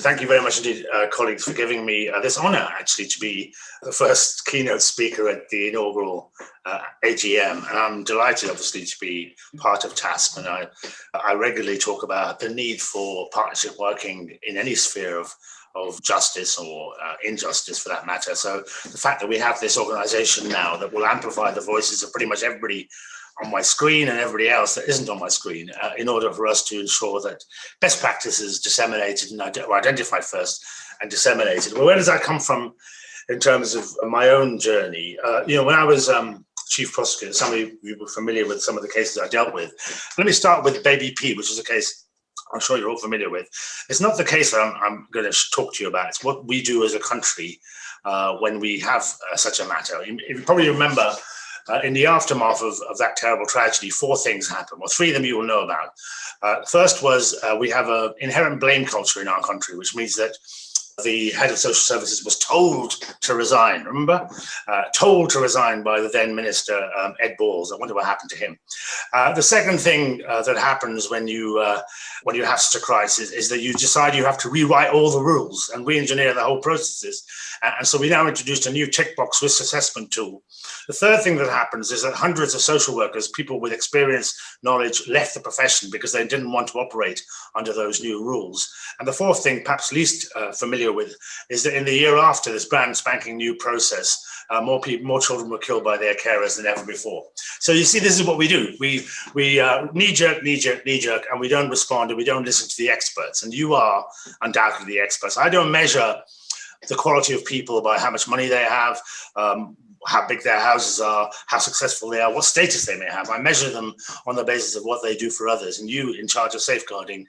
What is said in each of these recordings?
Thank you very much indeed, colleagues, for giving me this honour, actually, to be the first keynote speaker at the inaugural AGM. And I'm delighted, obviously, to be part of TASP. And I regularly talk about the need for partnership working in any sphere of justice or injustice, for that matter. So the fact that we have this organisation now that will amplify the voices of pretty much everybody on my screen and everybody else that isn't on my screen, in order for us to ensure that best practice is disseminated and identified first and disseminated. Well, where does that come from in terms of my own journey? When I was chief prosecutor, some of you were familiar with some of the cases I dealt with. Let me start with Baby P, which is a case I'm sure you're all familiar with. It's not the case that I'm going to talk to you about. It's what we do as a country when we have such a matter. You probably remember, in the aftermath of that terrible tragedy, 4 things happened. Well, 3 of them you will know about. First was we have an inherent blame culture in our country, which means that the head of social services was told to resign. Remember? Told to resign by the then minister, Ed Balls. I wonder what happened to him. The second thing that happens when you have such a crisis is that you decide you have to rewrite all the rules and re-engineer the whole processes. And so we now introduced a new tick box risk assessment tool. The third thing that happens is that hundreds of social workers, people with experience, knowledge, left the profession because they didn't want to operate under those new rules. And the fourth thing, perhaps least familiar with, is that in the year after this brand spanking new process, more children were killed by their carers than ever before. So you see, this is what we do. We knee-jerk, and we don't respond and we don't listen to the experts. And you are undoubtedly the experts. I don't measure the quality of people by how much money they have, how big their houses are, how successful they are, what status they may have. I measure them on the basis of what they do for others. And you, in charge of safeguarding,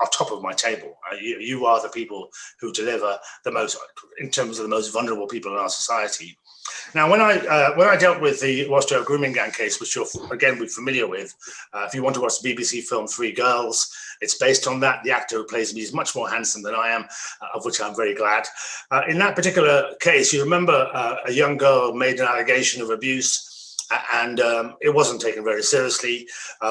are top of my table. You are the people who deliver the most, in terms of the most vulnerable people in our society. Now, when I dealt with the Rochdale grooming gang case, which you're again be familiar with, if you want to watch the BBC film 3 Girls, it's based on that. The actor who plays me is much more handsome than I am, of which I'm very glad. In that particular case, you remember a young girl made an allegation of abuse, and it wasn't taken very seriously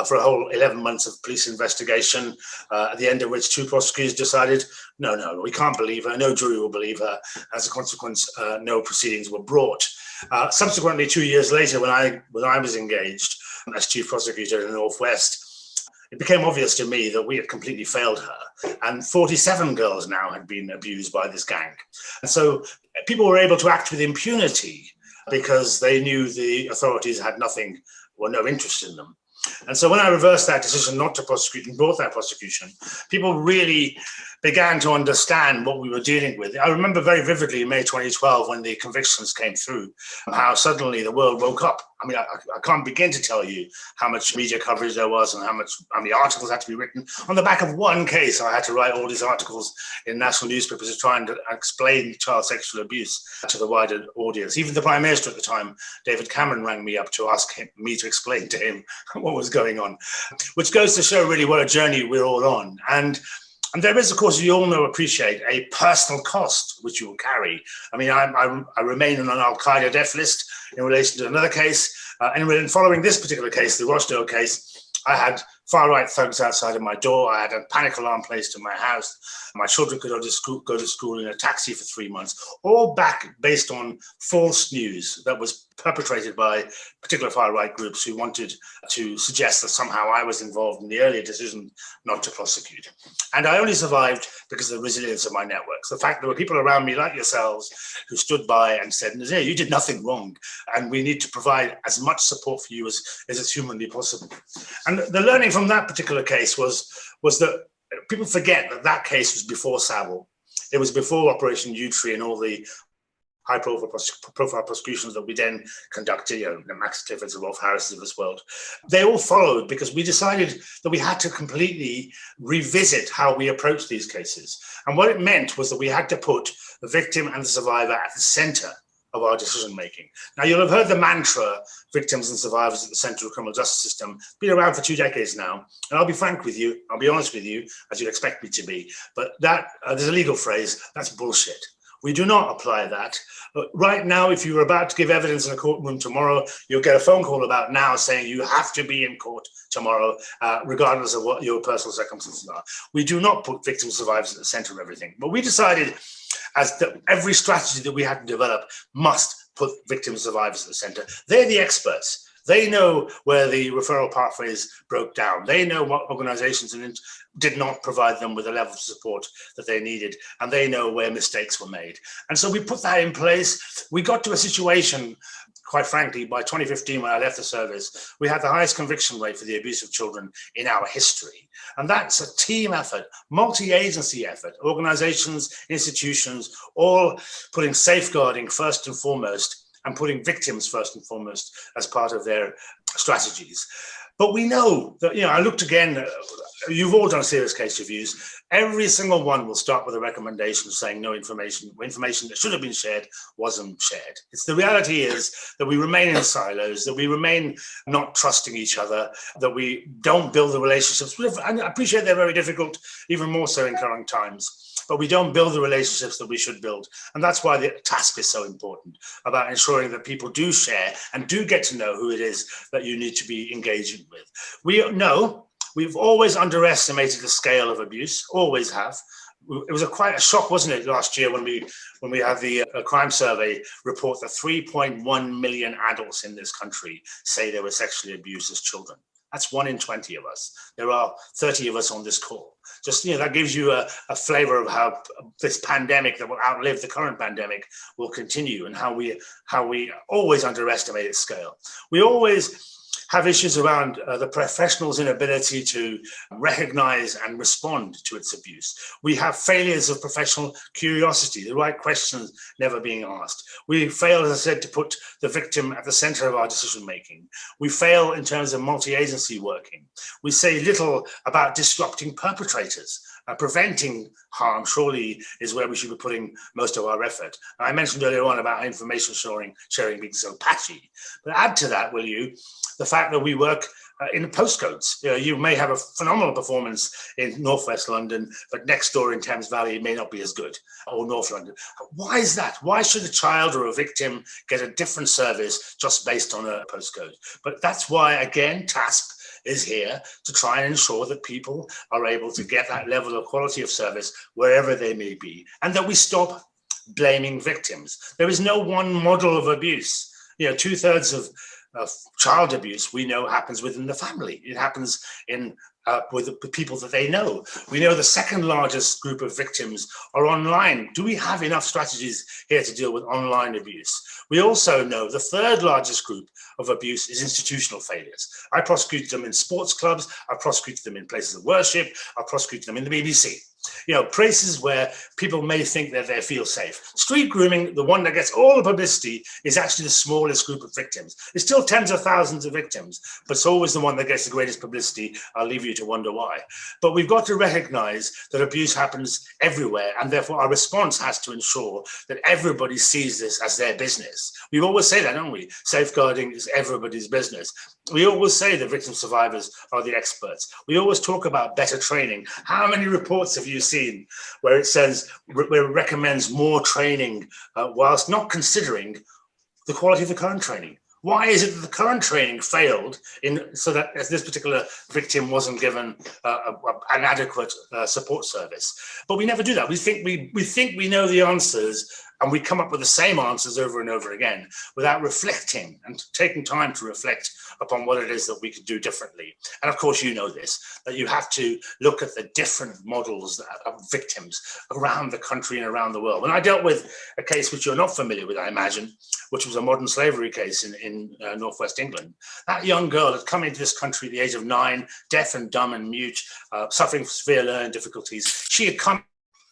for a whole 11 months of police investigation, at the end of which 2 prosecutors decided, no, we can't believe her, no jury will believe her. As a consequence, no proceedings were brought. Subsequently, 2 years later, when I was engaged as chief prosecutor in the Northwest, it became obvious to me that we had completely failed her, and 47 girls now had been abused by this gang. And so people were able to act with impunity because they knew the authorities had nothing or no interest in them. And so when I reversed that decision not to prosecute and brought that prosecution, people really began to understand what we were dealing with. I remember very vividly in May 2012 when the convictions came through, how suddenly the world woke up. I mean, I can't begin to tell you how much media coverage there was and how many articles had to be written. On the back of one case, I had to write all these articles in national newspapers to try and explain child sexual abuse to the wider audience. Even the Prime Minister at the time, David Cameron, rang me up to ask me to explain to him what was going on, which goes to show really what a journey we're all on. And there is, of course, you all know, appreciate, a personal cost which you will carry. I mean, I remain on an Al-Qaeda death list in relation to another case. And following this particular case, the Rochdale case, I had far-right thugs outside of my door. I had a panic alarm placed in my house. My children could go to school in a taxi for 3 months, all based on false news that was perpetrated by particular far-right groups who wanted to suggest that somehow I was involved in the earlier decision not to prosecute. And I only survived because of the resilience of my networks. The fact there were people around me like yourselves who stood by and said, Nazir, you did nothing wrong, and we need to provide as much support for you as is humanly possible. And the learning from that particular case was that people forget that case was before Savile. It was before Operation U-Tree and all the high-profile prosecutions that we then conducted, the Max Cliffords and Rolf Harris of this world. They all followed because we decided that we had to completely revisit how we approach these cases. And what it meant was that we had to put the victim and the survivor at the center of our decision-making. Now, you'll have heard the mantra, victims and survivors at the center of the criminal justice system, been around for 2 decades now. And I'll be frank with you, I'll be honest with you, as you'd expect me to be, but that there's a legal phrase, that's bullshit. We do not apply that. Right now, if you were about to give evidence in a courtroom tomorrow, you'll get a phone call about now saying you have to be in court tomorrow, regardless of what your personal circumstances are. We do not put victim survivors at the center of everything. But we decided as every strategy that we had to develop must put victim survivors at the center. They're the experts. They know where the referral pathways broke down. They know what organizations did not provide them with the level of support that they needed, and they know where mistakes were made. And so we put that in place. We got to a situation, quite frankly, by 2015, when I left the service, we had the highest conviction rate for the abuse of children in our history. And that's a team effort, multi-agency effort, organizations, institutions, all putting safeguarding first and foremost, and putting victims first and foremost as part of their strategies. But we know that, I looked again, you've all done serious case reviews. Every single one will start with a recommendation saying no information that should have been shared wasn't shared. The reality is that we remain in silos, that we remain not trusting each other, that we don't build the relationships. And I appreciate they're very difficult, even more so in current times. But we don't build the relationships that we should build. And that's why the task is so important, about ensuring that people do share and do get to know who it is that you need to be engaging with. We know we've always underestimated the scale of abuse, always have. It was quite a shock, wasn't it, last year when we had the crime survey report that 3.1 million adults in this country say they were sexually abused as children. That's 1 in 20 of us. There are 30 of us on this call. Just, that gives you a flavor of how this pandemic that will outlive the current pandemic will continue, and how we always underestimate its scale. We always have issues around the professional's inability to recognize and respond to its abuse. We have failures of professional curiosity, the right questions never being asked. We fail, as I said, to put the victim at the center of our decision making. We fail in terms of multi-agency working. We say little about disrupting perpetrators. Preventing harm surely is where we should be putting most of our effort. I mentioned earlier on about information sharing being so patchy. But add to that, will you, the fact that we work in postcodes. You may have a phenomenal performance in Northwest London, but next door in Thames Valley it may not be as good, or North London. Why is that? Why should a child or a victim get a different service just based on a postcode? But that's why, again, TASP is here to try and ensure that people are able to get that level of quality of service wherever they may be, and that we stop blaming victims. There is no one model of abuse. 2/3 of child abuse we know happens within the family. It happens with the people that they know. We know the second largest group of victims are online. Do we have enough strategies here to deal with online abuse? We also know the third largest group of abuse is institutional failures. I prosecuted them in sports clubs, I prosecuted them in places of worship, I prosecuted them in the BBC. Places where people may think that they feel safe. Street grooming, the one that gets all the publicity, is actually the smallest group of victims. There's still tens of thousands of victims, but it's always the one that gets the greatest publicity. I'll leave you to wonder why. But we've got to recognize that abuse happens everywhere, and therefore our response has to ensure that everybody sees this as their business. We always say that, don't we? Safeguarding is everybody's business. We always say the victim survivors are the experts. We always talk about better training. How many reports have you seen where it says, where it recommends more training whilst not considering the quality of the current training? Why is it that the current training failed so that this particular victim wasn't given an adequate support service? But we never do that. We think we know the answers, and we come up with the same answers over and over again without reflecting and taking time to reflect upon what it is that we could do differently. And of course, you know this, that you have to look at the different models of victims around the country and around the world. When I dealt with a case which you're not familiar with, I imagine, which was a modern slavery case in Northwest England, that young girl had come into this country at the age of 9, deaf and dumb and mute, suffering from severe learning difficulties. She had come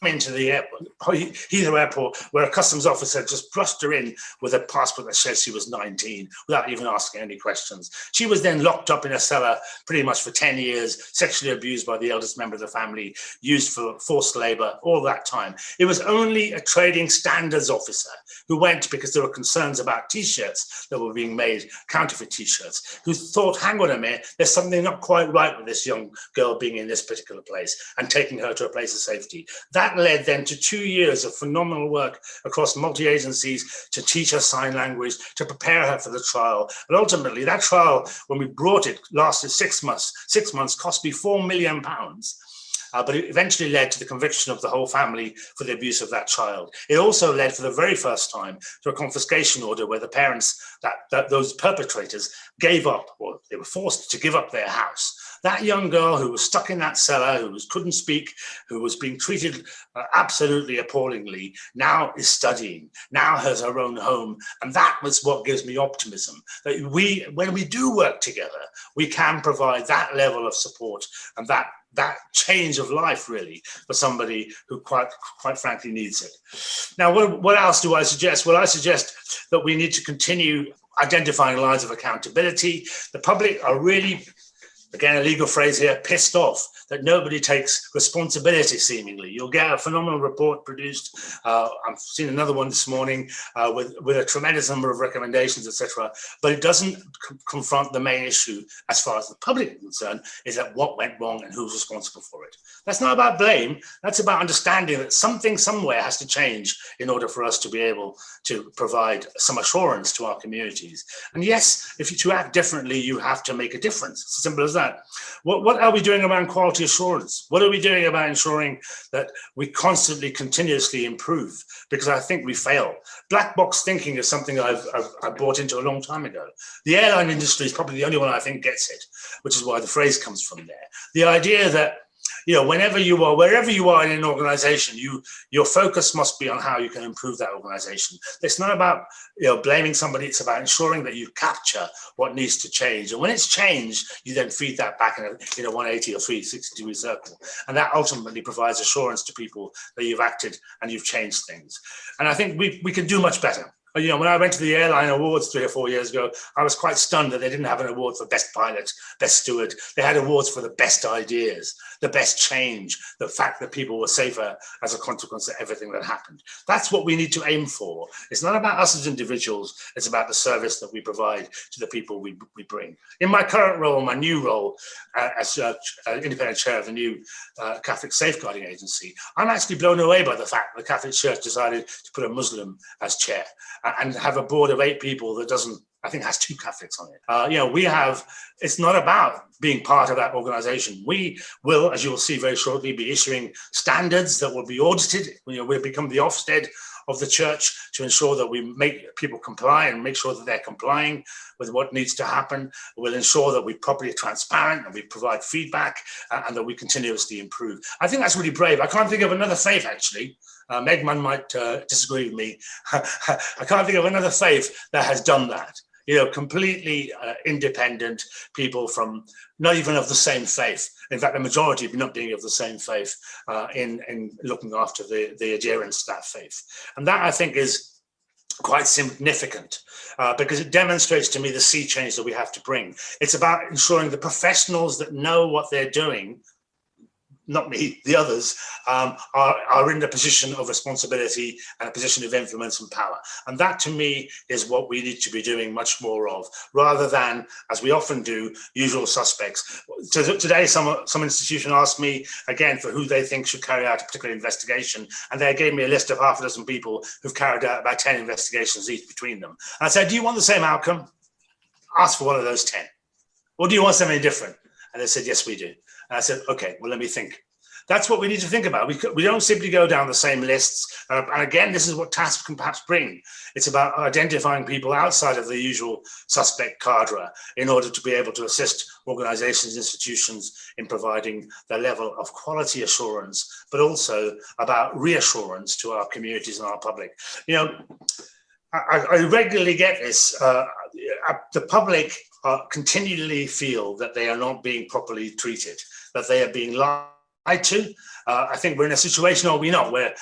into the airport, Heathrow Airport, where a customs officer just brushed her in with a passport that says she was 19 without even asking any questions. She was then locked up in a cellar pretty much for 10 years, sexually abused by the eldest member of the family, used for forced labor, all that time. It was only a trading standards officer who went because there were concerns about T-shirts that were being made, counterfeit T-shirts, who thought, hang on a minute, there's something not quite right with this young girl being in this particular place, and taking her to a place of safety. That That led then to 2 years of phenomenal work across multi-agencies to teach her sign language, to prepare her for the trial. And ultimately, that trial, when we brought it, lasted 6 months. 6 months, cost me £4 million. But it eventually led to the conviction of the whole family for the abuse of that child. It also led for the very first time to a confiscation order where the parents, those perpetrators, gave up, or they were forced to give up their house. That young girl who was stuck in that cellar, who couldn't speak, who was being treated absolutely appallingly, now is studying, now has her own home. And that was what gives me optimism, that when we do work together, we can provide that level of support and that change of life, really, for somebody who quite frankly needs it. Now, what else do I suggest? Well, I suggest that we need to continue identifying lines of accountability. The public are really, again, a legal phrase here, pissed off that nobody takes responsibility, seemingly. You'll get a phenomenal report produced. I've seen another one this morning with a tremendous number of recommendations, etc. But it doesn't confront the main issue as far as the public is concerned, is that what went wrong and who's responsible for it. That's not about blame. That's about understanding that something somewhere has to change in order for us to be able to provide some assurance to our communities. And yes, if you to act differently, you have to make a difference. It's as simple as that. What are we doing around quality assurance? What are we doing about ensuring that we constantly, continuously improve? Because I think we fail. Black box thinking is something I bought into a long time ago. The airline industry is probably the only one I think gets it, which is why the phrase comes from there. The idea that, you know, wherever you are in an organization, your focus must be on how you can improve that organization. It's not about, you know, blaming somebody. It's about ensuring that you capture what needs to change. And when it's changed, you then feed that back in a 180 or 360 degree circle. And that ultimately provides assurance to people that you've acted and you've changed things. And I think we can do much better. You know, when I went to the airline awards 3 or 4 years ago, I was quite stunned that they didn't have an award for best pilot, best steward. They had awards for the best ideas, the best change, the fact that people were safer as a consequence of everything that happened. That's what we need to aim for. It's not about us as individuals. It's about the service that we provide to the people we bring. In my current role, my new role as independent chair of the new Catholic Safeguarding Agency, I'm actually blown away by the fact that the Catholic Church decided to put a Muslim as chair and have a board of 8 people that I think has 2 Catholics on it. You know, it's not about being part of that organization. We will, as you will see very shortly, be issuing standards that will be audited. You know, we'll become the Ofsted of the church to ensure that we make people comply and make sure that they're complying with what needs to happen. We'll ensure that we're properly transparent and we provide feedback and that we continuously improve. I think that's really brave. I can't think of another faith, actually. Megman might disagree with me. I can't think of another faith that has done that. You know, completely independent people from not even of the same faith. In fact, the majority of not being of the same faith in looking after the adherents to that faith. And that, I think, is quite significant because it demonstrates to me the sea change that we have to bring. It's about ensuring the professionals that know what they're doing, not me, the others, are in a position of responsibility and a position of influence and power. And that, to me, is what we need to be doing much more of, rather than, as we often do, usual suspects. Today, some institution asked me, again, for who they think should carry out a particular investigation, and they gave me a list of half a dozen people who've carried out about 10 investigations each between them. And I said, do you want the same outcome? Ask for one of those 10. Or do you want something different? And they said, yes, we do. And I said, okay, well, let me think. That's what we need to think about. We don't simply go down the same lists. And again, this is what TASP can perhaps bring. It's about identifying people outside of the usual suspect cadre in order to be able to assist organizations, institutions in providing the level of quality assurance, but also about reassurance to our communities and our public. You know, I regularly get this. The public continually feel that they are not being properly treated, that they are being lied to. I think we're in a situation, or we know, where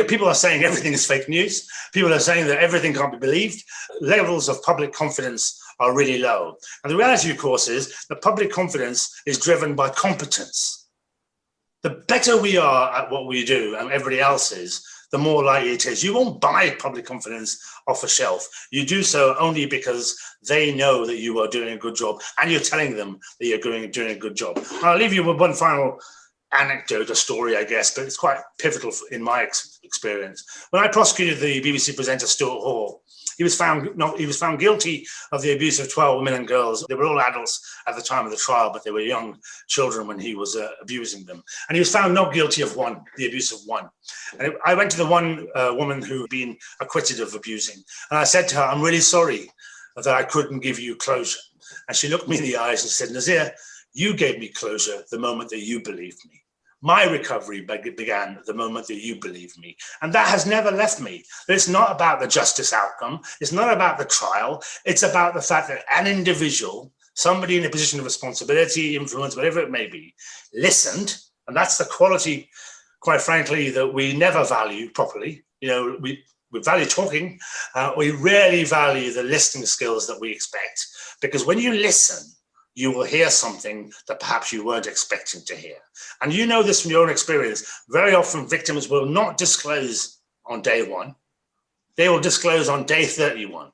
people are saying everything is fake news. People are saying that everything can't be believed. Levels of public confidence are really low. And the reality, of course, is that public confidence is driven by competence. The better we are at what we do, and everybody else is, the more likely it is. You won't buy public confidence off a shelf. You do so only because they know that you are doing a good job and you're telling them that you're doing a good job. I'll leave you with one final anecdote, a story, I guess, but it's quite pivotal in my experience. When I prosecuted the BBC presenter Stuart Hall, he was found guilty of the abuse of 12 women and girls. They were all adults at the time of the trial, but they were young children when he was abusing them. And he was found not guilty of the abuse of one. And I went to the one woman who had been acquitted of abusing, and I said to her, "I'm really sorry that I couldn't give you closure." And she looked me in the eyes and said, "Nazir, you gave me closure the moment that you believed me. My recovery began the moment that you believed me." And that has never left me. It's not about the justice outcome. It's not about the trial. It's about the fact that an individual, somebody in a position of responsibility, influence, whatever it may be, listened. And that's the quality, quite frankly, that we never value properly. We value talking. We rarely value the listening skills that we expect. Because when you listen, you will hear something that perhaps you weren't expecting to hear. And you know this from your own experience. Very often victims will not disclose on day one. They will disclose on day 31.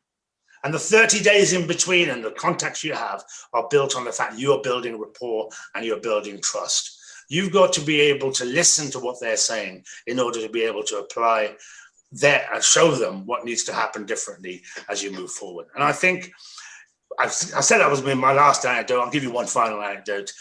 And the 30 days in between and the contacts you have are built on the fact you are building rapport and you're building trust. You've got to be able to listen to what they're saying in order to be able to apply and show them what needs to happen differently as you move forward. And I think I said that was my last anecdote. I'll give you one final anecdote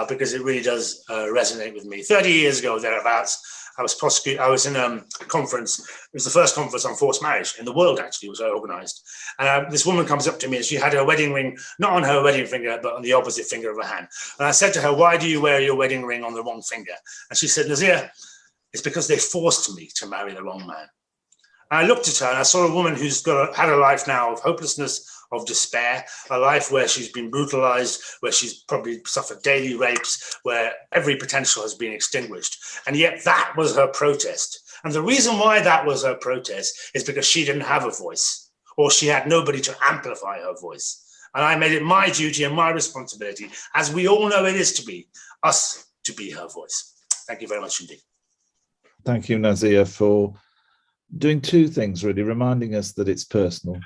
because it really does resonate with me. 30 years ago, thereabouts, I was in a conference. It was the first conference on forced marriage in the world, actually. It was organised. And this woman comes up to me and she had her wedding ring, not on her wedding finger, but on the opposite finger of her hand. And I said to her, "Why do you wear your wedding ring on the wrong finger?" And she said, "Nazir, it's because they forced me to marry the wrong man." And I looked at her and I saw a woman who's had a life now of hopelessness, of despair, a life where she's been brutalized, where she's probably suffered daily rapes, where every potential has been extinguished. And yet that was her protest. And the reason why that was her protest is because she didn't have a voice, or she had nobody to amplify her voice. And I made it my duty and my responsibility, as we all know it is to be, us to be her voice. Thank you very much indeed. Thank you, Nazir, for doing two things, really, reminding us that it's personal.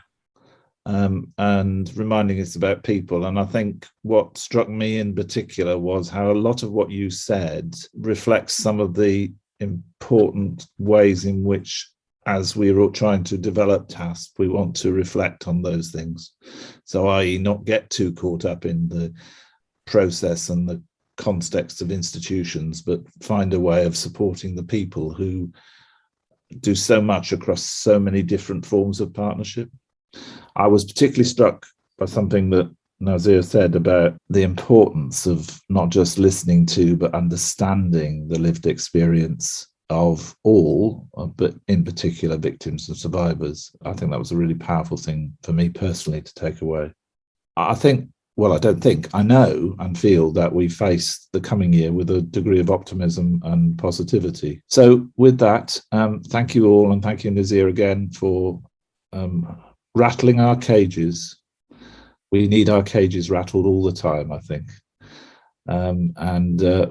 And reminding us about people. And I think what struck me in particular was how a lot of what you said reflects some of the important ways in which, as we're all trying to develop TASP, we want to reflect on those things. So, i.e., not get too caught up in the process and the context of institutions, but find a way of supporting the people who do so much across so many different forms of partnership. I was particularly struck by something that Nazir said about the importance of not just listening to, but understanding the lived experience of all, but in particular victims and survivors. I think that was a really powerful thing for me personally to take away. I know and feel that we face the coming year with a degree of optimism and positivity. So with that, thank you all, and thank you, Nazir, again for rattling our cages. We need our cages rattled all the time, I think.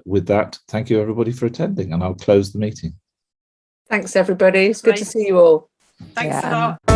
With that, thank you everybody for attending, and I'll close the meeting. Thanks everybody. It's good to see you all. Thanks a lot.